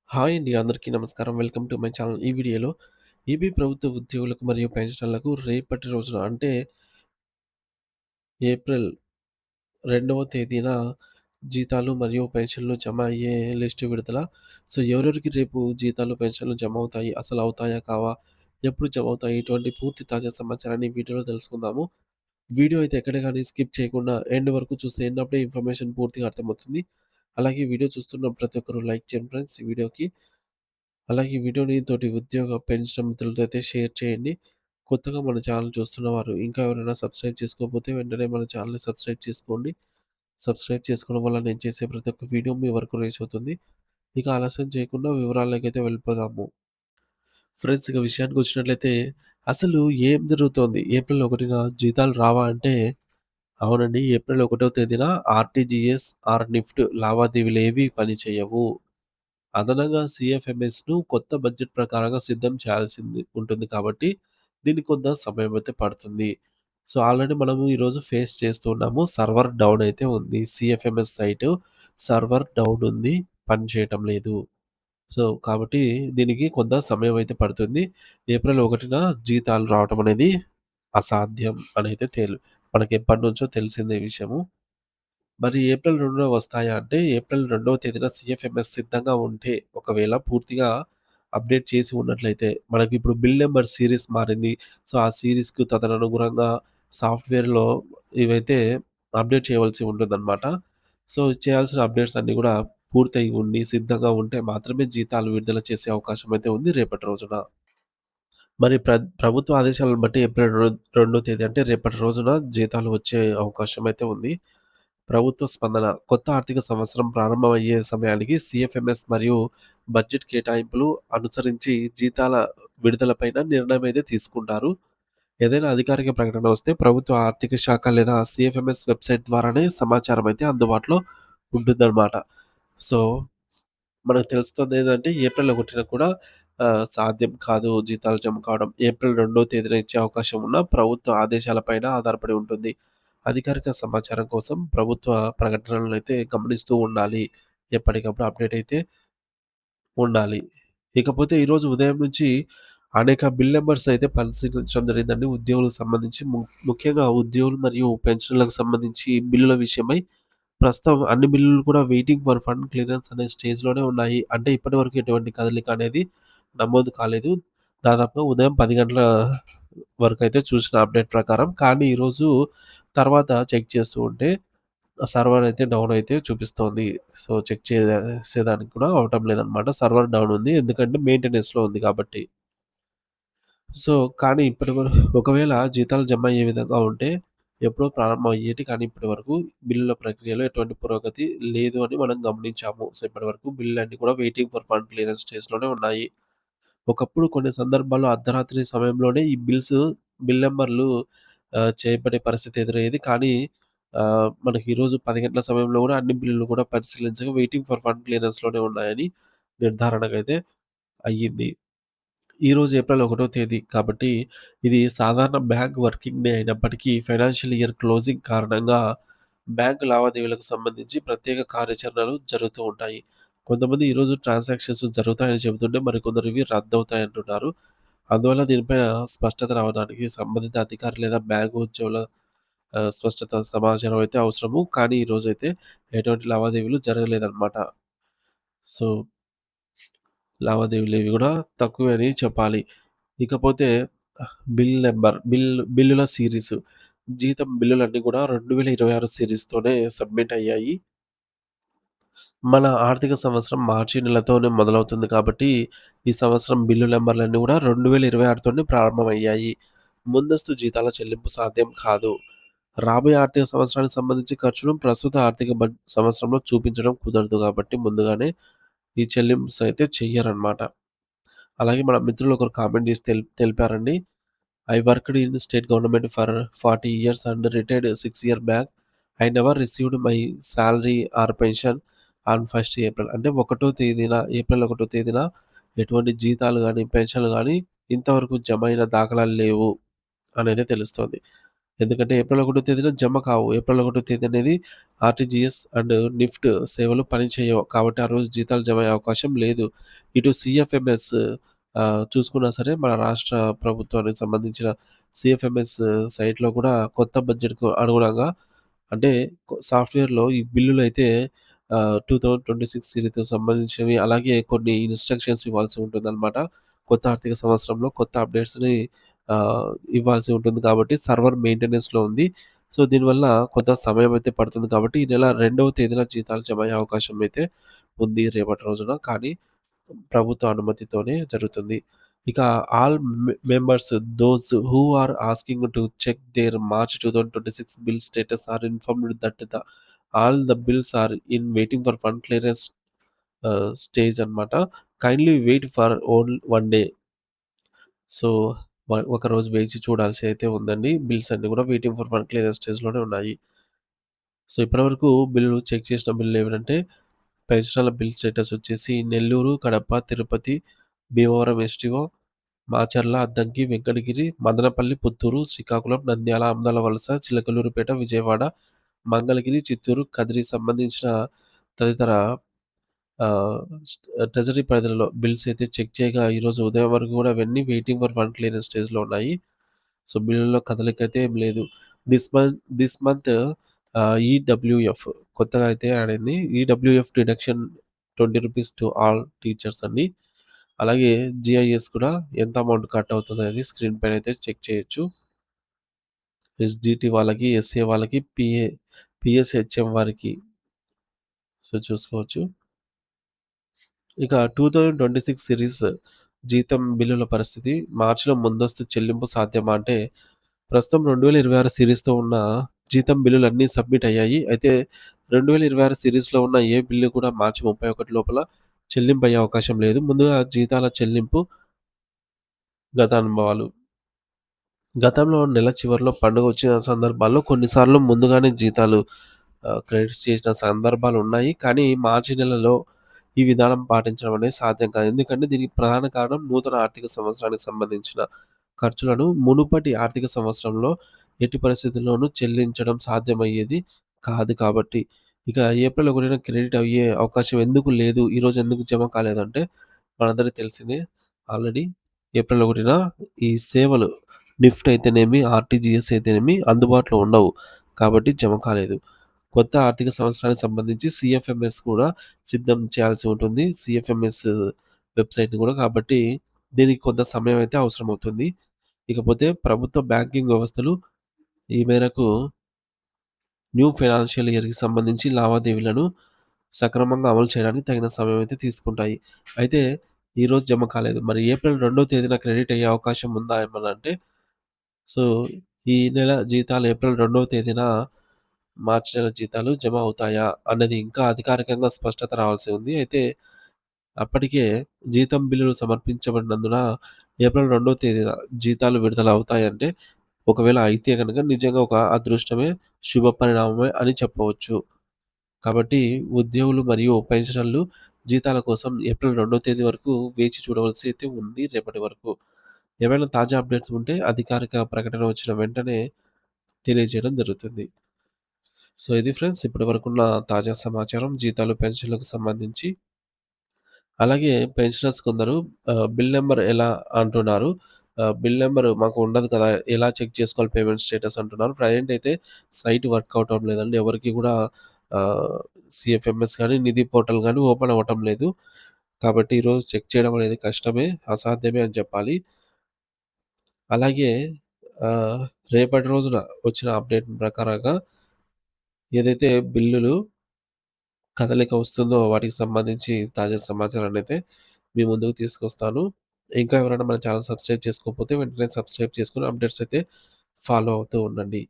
Hi అండి. అందరికీ నమస్కారం. Welcome to my channel. ఈ వీడియోలో ఏపీ ప్రభుత్వ ఉద్యోగులకు మరియు పెన్షనర్లకు రేపటి రోజున అంటే ఏప్రిల్ 2వ తేదీన జీతాలు మరియు పెన్షన్‌లు జమ అయ్యే లిస్టు విడుదల. సో, ఎవరెవరికి రేపు జీతాలు, పెన్షన్‌లు జమ అవుతాయి? అసలు అవుతాయా? కావా? ఎప్పుడు జమ అవుతాయి? ఇటువంటి పూర్తి తాజా సమాచారాన్ని ఈ వీడియోలో తెలుసుకుందాము. వీడియో అయితే ఎక్కడ గాని స్కిప్ చేయకుండా ఎండ్ వరకు చూస్తే ఎండ్ ఇన్ఫర్మేషన్ పూర్తిగా అర్థమవుతుంది. అలాగే వీడియో చూస్తున్న ప్రతి ఒక్కరు లైక్ చేయండి ఫ్రెండ్స్ ఈ వీడియోకి. అలాగే ఈ వీడియోని తోటి ఉద్యోగ పెన్షన్ మిత్రులతో అయితే షేర్ చేయండి. కొత్తగా మన ఛానల్ చూస్తున్నవారు ఇంకా ఎవరైనా సబ్స్క్రైబ్ చేసుకోకపోతే వెంటనే మన ఛానల్‌ని సబ్స్క్రైబ్ చేసుకోండి. సబ్స్క్రైబ్ చేసుకోవడం వల్ల నేను చేసే ప్రతి ఒక్క వీడియో మీ వరకు రీచ్ అవుతుంది. ఇక ఆలస్యం చేయకుండా వివరాల్లోకైతే వెళ్ళిపోదాము. ఫ్రెండ్స్ ఇక విషయానికొచ్చినట్లయితే అసలు ఏం జరుగుతోంది? ఏప్రిల్ 1న జీతాలు రావా అంటే అవునండి. ఏప్రిల్ 1వ తేదీన ఆర్‌టీజీఎస్ ఆర్ నిఫ్ట్ లావాదేవీలేవి పనిచేయవు. అదనంగా సీఎఫ్ఎంఎస్‌ను కొత్త బడ్జెట్ ప్రకారంగా సిద్ధం చేయాల్సింది ఉంటుంది కాబట్టి, దీనికి కొంత సమయమైతే పడుతుంది. సో, ఆల్రెడీ మనము ఈరోజు ఫేస్ చేస్తూ ఉన్నాము. సర్వర్ డౌన్ అయితే ఉంది. సీఎఫ్ఎంఎస్ సైటు సర్వర్ డౌన్ ఉంది. పని చేయటం లేదు. సో, కాబట్టి దీనికి కొంత సమయం అయితే పడుతుంది. ఏప్రిల్ 1న జీతాలు రావటం అనేది అసాధ్యం అనైతే మనకెప్పటినుంచో తెలిసిందే ఈ విషయము. మరి ఏప్రిల్ 2న వస్తాయా అంటే, ఏప్రిల్ 2వ తేదీన సీఎఫ్ఎంఎస్ సిద్ధంగా ఉంటే, ఒకవేళ పూర్తిగా అప్డేట్ చేసి ఉన్నట్లయితే, మనకిప్పుడు బిల్ నంబర్ సీరీస్ మారింది. సో, ఆ సీరీస్‌కు తదనుగుణంగా సాఫ్ట్‌వేర్‌లో ఇవైతే అప్డేట్ చేయవలసి ఉంటుందనమాట. సో, చేయాల్సిన అప్డేట్స్ అన్నీ గూడా పూర్తయి ఉండి, సిద్ధంగా ఉంటే మాత్రమే జీతాలు విడుదల చేసే అవకాశం అయితే ఉంది రేపటి రోజున. మరి ప్రభుత్వ ఆదేశాలను బట్టి ఏప్రిల్ రెండో తేదీ అంటే రేపటి రోజున జీతాలు వచ్చే అవకాశం అయితే ఉంది. ప్రభుత్వ స్పందన. కొత్త ఆర్థిక సంవత్సరం ప్రారంభమయ్యే సమయానికి సీఎఫ్ఎంఎస్ మరియు బడ్జెట్ కేటాయింపులు అనుసరించి జీతాల విడుదలపైన నిర్ణయం అయితే తీసుకుంటారు. ఏదైనా అధికారిక ప్రకటన వస్తే ప్రభుత్వ ఆర్థిక శాఖ లేదా సీఎఫ్ఎంఎస్ వెబ్‌సైట్ ద్వారానే సమాచారం అయితే అందుబాటులో ఉంటుందన్నమాట. సో, మనకు తెలుస్తుందేంటంటే ఏప్రిల్ 1న కూడా సాధ్యం కాదు జీతాలు జమ కావడం. ఏప్రిల్ 2వ తేదీన ఇచ్చే అవకాశం ఉన్న ప్రభుత్వ ఆదేశాల పైన ఆధారపడి ఉంటుంది. అధికారిక సమాచారం కోసం ప్రభుత్వ ప్రకటనలనైతే గమనిస్తూ ఉండాలి. ఎప్పటికప్పుడు అప్డేట్ అయితే ఉండాలి. ఇకపోతే ఈరోజు ఉదయం నుంచి అనేక బిల్ నంబర్స్ అయితే పరిశీలించడం జరిగిందండి. ఉద్యోగులకు సంబంధించి ముఖ్యంగా ఉద్యోగులు మరియు పెన్షన్‌లకు సంబంధించి బిల్లుల విషయమై ప్రస్తుతం అన్ని బిల్లులు కూడా వెయిటింగ్ ఫర్ ఫండ్ క్లియరెన్స్ అనే స్టేజ్‌లోనే ఉన్నాయి. అంటే ఇప్పటివరకు ఎటువంటి కదలిక అనేది నమోదు కాలేదు. దాదాపుగా ఉదయం 10 గంటల వరకైతే చూసిన అప్డేట్ ప్రకారం. కానీ ఈరోజు తర్వాత చెక్ చేస్తూ ఉంటే సర్వర్ అయితే డౌన్ అయితే చూపిస్తోంది. సో, చెక్ చేసేదానికి కూడా అవ్వటం లేదనమాట. సర్వర్ డౌన్ ఉంది. ఎందుకంటే మెయింటెనెన్స్‌లో ఉంది కాబట్టి. సో, కానీ ఒకవేళ జీతాలు జమ అయ్యే విధంగా ఉంటే ఎప్పుడో ప్రారంభం అయ్యేటి. కానీ ఇప్పటి వరకు బిల్లుల ప్రక్రియలో ఎటువంటి పురోగతి లేదు అని మనం గమనించాము. సో, ఇప్పటివరకు బిల్లులన్నీ కూడా వెయిటింగ్ ఫర్ ఫండ్ క్లియరెన్స్ స్టేజ్‌లోనే ఉన్నాయి. ఒకప్పుడు కొన్ని సందర్భాల్లో అర్ధరాత్రి సమయంలోనే ఈ బిల్ నంబర్‌లు చేయబడే పరిస్థితి ఎదురయ్యేది. కానీ మనకి ఈరోజు 10 గంటల సమయంలో గూడా అన్ని బిల్లులు కూడా పరిశీలించగా వెయిటింగ్ ఫర్ ఫండ్ క్లియరెన్స్‌లోనే ఉన్నాయని నిర్ధారణకైతే అయ్యింది. ఈరోజు ఏప్రిల్ 1 తేదీ కాబట్టి ఇది సాధారణ బ్యాంక్ వర్కింగ్ డే అయినప్పటికీ ఫైనాన్షియల్ ఇయర్ క్లోజింగ్ కారణంగా బ్యాంకు లావాదేవీలకు సంబంధించి ప్రత్యేక కార్యాచరణలు జరుగుతూ ఉంటాయి. కొంతమంది ఈరోజు ట్రాన్సాక్షన్స్ జరుగుతాయని చెబుతుంటే మరికొందరు ఇవి రద్దవుతాయంటున్నారు. అందువల్ల దీనిపైన స్పష్టత రావడానికి సంబంధిత అధికారి లేదా బ్యాంకు ఉద్యోగుల స్పష్టత సమాచారం అయితే అవసరము. కానీ ఈరోజైతే ఎటువంటి లావాదేవీలు జరగలేదన్నమాట. సో, లావాదేవీలేవి గూడా తక్కువే అని చెప్పాలి. ఇకపోతే బిల్లుల సీరీసు. జీతం బిల్లులన్నీ గూడా 2026 సీరీస్‌తోనే సబ్మిట్ అయ్యాయి. మన ఆర్థిక సంవత్సరం మార్చి నెలతోనే మొదలవుతుంది కాబట్టి, ఈ సంవత్సరం బిల్లు నంబర్‌లన్నీ గూడా 2026తోనే ప్రారంభమయ్యాయి. ముందస్తు జీతాల చెల్లింపు సాధ్యం కాదు. రాబోయే ఆర్థిక సంవత్సరానికి సంబంధించి ఖర్చును ప్రస్తుత ఆర్థిక సంవత్సరంలో చూపించడం కుదరదు కాబట్టి ముందుగానే ఈ చెల్లింప్స్ అయితే చెయ్యరనమాట. అలాగే మన మిత్రులు ఒకరు కామెంట్ చేసి తెలిపారండి. I worked in state government for 40 years and retired 6 year back. I never received my salary or pension on first April. అంటే ఏప్రిల్ 1 తేదీన ఎటువంటి జీతాలు గాని, పెన్షన్‌లు గాని ఇంతవరకు జమ అయిన దాఖలాలు లేవు అనేది తెలుస్తోంది. ఎందుకంటే ఏప్రిల్ 1 తేదీన జమ కావు. ఏప్రిల్ 1 తేదీ అనేది ఆర్‌టీజీఎస్ అండ్ నిఫ్ట్ సేవలు పనిచేయవు. కాబట్టి ఆ రోజు జీతాలు జమ అయ్యే అవకాశం లేదు. ఇటు సీఎఫ్ఎంఎస్ చూసుకున్నా సరే మన రాష్ట్ర ప్రభుత్వానికి సంబంధించిన సీఎఫ్ఎంఎస్ సైట్‌లో కూడా కొత్త బడ్జెట్‌కు అనుగుణంగా అంటే సాఫ్ట్‌వేర్‌లో ఈ బిల్లులైతే 2026 సీరీస్‌తో సంబంధించినవి అలాగే కొన్ని ఇన్‌స్ట్రక్షన్స్ ఇవ్వాల్సి ఉంటుందనమాట. కొత్త ఆర్థిక సంవత్సరంలో కొత్త అప్‌డేట్స్‌ని ఆహ్, ఇవ్వాల్సి ఉంటుంది కాబట్టి సర్వర్ మెయింటెనెన్స్‌లో ఉంది. సో, దీనివల్ల కొంత సమయం అయితే పడుతుంది కాబట్టి ఈ నెల 2వ తేదీన జీతాలు జమ అయ్యే అవకాశం అయితే ఉంది రేపటి రోజున. కానీ ప్రభుత్వ అనుమతితోనే జరుగుతుంది. ఇక all members those who are asking to check their March 2026 bill status are informed that all the bills are in waiting for fund clearance stage అన్నమాట. Kindly wait for one day. So, ఒకరోజు వేచి చూడాల్సి అయితే ఉందండి. Bills అన్నీ కూడా waiting for fund clearance స్టేజ్‌లోనే ఉన్నాయి. సో, ఇప్పటివరకు బిల్లులు చెక్ చేసిన బిల్లులేమిటంటే పెన్షన్ల బిల్ స్టేటస్ వచ్చేసి నెల్లూరు, కడప, తిరుపతి, భీమవరం ఎస్టీఓ, మాచర్ల, అద్దంకి, వెంకటగిరి, మదనపల్లి, పుత్తూరు, శ్రీకాకుళం, నంద్యాల, ఆమదాల వలస, చిలకలూరిపేట, విజయవాడ, మంగళగిరి, చిత్తూరు, కదిరికి సంబంధించిన తదితర ఆహ్, ట్రెజరీ పరిధిలో బిల్స్ అయితే చెక్ చేయగా ఈరోజు ఉదయం వరకు కూడా అవన్నీ వెయిటింగ్ ఫర్ ఫండ్ క్లియరెన్స్ స్టేజ్‌లో ఉన్నాయి. సో, బిల్లుల్లో కదలికైతే ఏం లేదు. దిస్ మంత్ ఈడబ్ల్యూఎఫ్ కొత్తగా అయితే యాడ్ అయింది. ఈడబ్ల్యూఎఫ్ డిడక్షన్ రూ. 20 టు ఆల్ టీచర్స్ అండి. అలాగే జీఐఎస్ కూడా ఎంత అమౌంట్ కట్ అవుతుందనేది స్క్రీన్ పైన అయితే చెక్ చేయొచ్చు. ఎస్‌డిటి వాళ్ళకి, ఎస్‌ఏ వాళ్ళకి, పీఎస్‌హెచ్‌ఎం వారికి సో, చూసుకోవచ్చు. ఇక 2026 సిరీస్ జీతం బిల్లుల పరిస్థితి మార్చిలో ముందస్తు చెల్లింపు సాధ్యమా అంటే, ప్రస్తుతం 2026 సీరీస్‌తో ఉన్న జీతం బిల్లులన్నీ సబ్మిట్ అయ్యాయి. అయితే 2026 సీరీస్‌లో ఉన్న ఏ బిల్లు కూడా మార్చి 31 లోపల చెల్లింపయ్యే అవకాశం లేదు. ముందుగా జీతాల చెల్లింపు గత అనుభవాలు. గతంలో నెల చివరిలో పండుగ వచ్చిన సందర్భాల్లో కొన్నిసార్లు ముందుగానే జీతాలు క్రెడిట్స్ చేసిన సందర్భాలున్నాయి. కానీ మార్చి నెలలో ఈ విధానం పాటించడం అనేది సాధ్యం కాదు. ఎందుకంటే దీనికి ప్రధాన కారణం నూతన ఆర్థిక సంవత్సరానికి సంబంధించిన ఖర్చులను మునుపటి ఆర్థిక సంవత్సరంలో ఎట్టి పరిస్థితుల్లోనూ చెల్లించడం సాధ్యమయ్యేది కాదు కాబట్టి. ఇక ఏప్రిల్ 1న క్రెడిట్ అయ్యే అవకాశం ఎందుకు లేదు? ఈరోజు ఎందుకు జమ కాలేదంటే మనందరికీ తెలిసిందే ఆల్రెడీ ఏప్రిల్ 1న ఈ సేవలు నిఫ్ట్ అయితేనేమి, ఆర్‌టీజీఎస్ అయితేనేమి అందుబాటులో ఉండవు. కాబట్టి జమ కాలేదు. కొత్త ఆర్థిక సంవత్సరానికి సంబంధించి సీఎఫ్ఎంఎస్ కూడా సిద్ధం చేయాల్సి ఉంటుంది. సీఎఫ్ఎంఎస్ వెబ్‌సైట్‌ని కూడా. కాబట్టి దీనికి కొంత సమయం అయితే అవసరమవుతుంది. ఇకపోతే ప్రభుత్వ బ్యాంకింగ్ వ్యవస్థలు ఈ మేరకు న్యూ ఫైనాన్షియల్ ఇయర్‌కి సంబంధించి లావాదేవీలను సక్రమంగా అమలు చేయడానికి తగిన సమయం అయితే తీసుకుంటాయి. అయితే ఈరోజు జమ కాలేదు. మరి ఏప్రిల్ 2వ తేదీన క్రెడిట్ అయ్యే అవకాశం ఉందా ఏమన్నా అంటే, సో, ఈ నెల జీతాలు ఏప్రిల్ 2వ తేదీన మార్చి నెల జీతాలు జమ అవుతాయా? అన్నది ఇంకా అధికారికంగా స్పష్టత రావాల్సి ఉంది. అయితే అప్పటికే జీతం బిల్లులు సమర్పించబడినందున ఏప్రిల్ 2వ తేదీన జీతాలు విడుదల అవుతాయంటే, ఒకవేళ అయితే గనక నిజంగా ఒక అదృష్టమే, శుభ పరిణామమే అని చెప్పవచ్చు. కాబట్టి ఉద్యోగులు మరియు పెన్షనర్లు జీతాల కోసం ఏప్రిల్ 2వ తేదీ వరకు వేచి చూడవలసి అయితే ఉంది రేపటి వరకు. ఏవైనా తాజా అప్డేట్స్ ఉంటే అధికారిక ప్రకటన వచ్చిన వెంటనే తెలియజేయడం జరుగుతుంది. సో, ఇది ఫ్రెండ్స్ ఇప్పటివరకున్న తాజా సమాచారం జీతాలు, పెన్షన్‌లకు సంబంధించి. అలాగే పెన్షనర్స్ కొందరు బిల్ నంబర్ ఎలా అంటున్నారు. బిల్ నంబర్ మాకు ఉండదు కదా! ఎలా చెక్ చేసుకోవాలి పేమెంట్ స్టేటస్ అంటున్నారు. ప్రెజెంట్ అయితే సైట్ వర్క్ అవ్వటం లేదండి. ఎవరికీ కూడా ఆహ్, సీఎఫ్ఎంఎస్ గాని, నిధి పోర్టల్ గాని ఓపెన్ అవ్వటం లేదు. కాబట్టి ఈరోజు చెక్ చేయడం అనేది కష్టమే, అసాధ్యమే అని చెప్పాలి. అలాగే ఆహ్, రేపటి రోజున వచ్చిన అప్డేట్ ప్రకారంగా ఏదైతే బిల్లులు కదలిక వస్తుందో వాటికి సంబంధించి తాజా సమాచారాన్నయితే మీ ముందుకు తీసుకొస్తాను. ఇంకా ఎవరైనా మన ఛానెల్ సబ్స్క్రైబ్ చేసుకోకపోతే వెంటనే సబ్స్క్రైబ్ చేసుకొని అప్డేట్స్ అయితే ఫాలో అవుతూ ఉండండి.